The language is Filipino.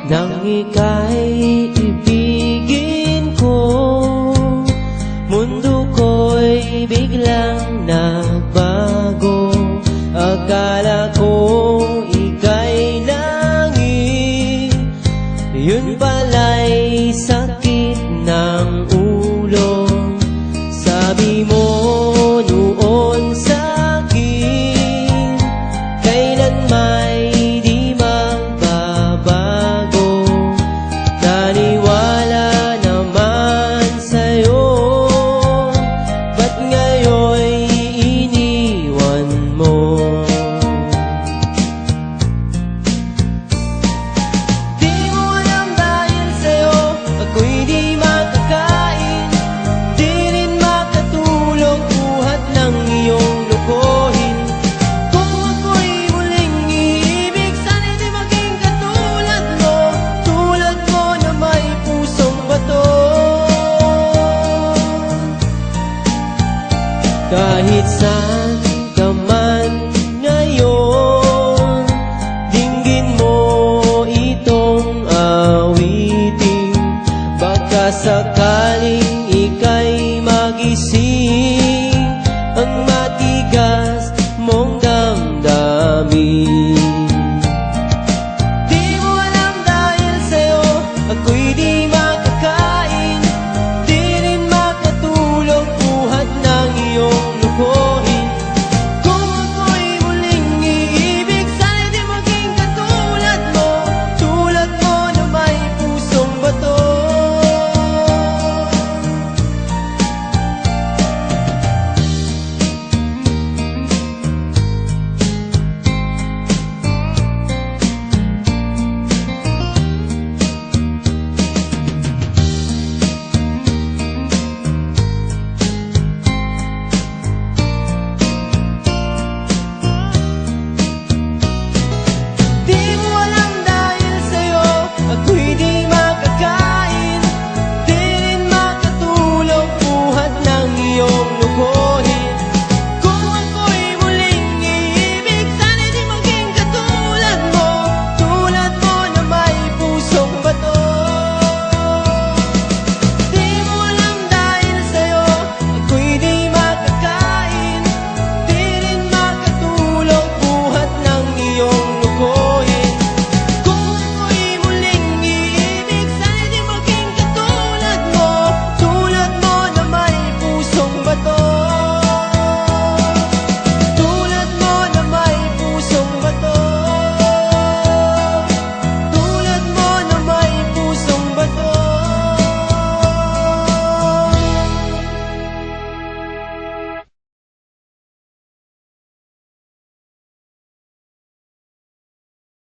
nang ika'y ibigin ko. Mundo ko'y biglang nagbago. Akala ko ika'y langit, yun pala'y sakit ng ulo. Sabi mo noon sa'kin, kailan may di magbabago. Naniwala naman sa'yo, ba't ngayon'y iniwan mo? Di mo alam dahil sa'yo ako'y di makakain, di rin makatulog buhat ng iyong lokohin. Kung ako'y muling iibig, sana'y di maging katulad mo, tulad mo na may pusong bato. Kahit saan ka man ngayon, dinggin mo itong awitin, baka sakaling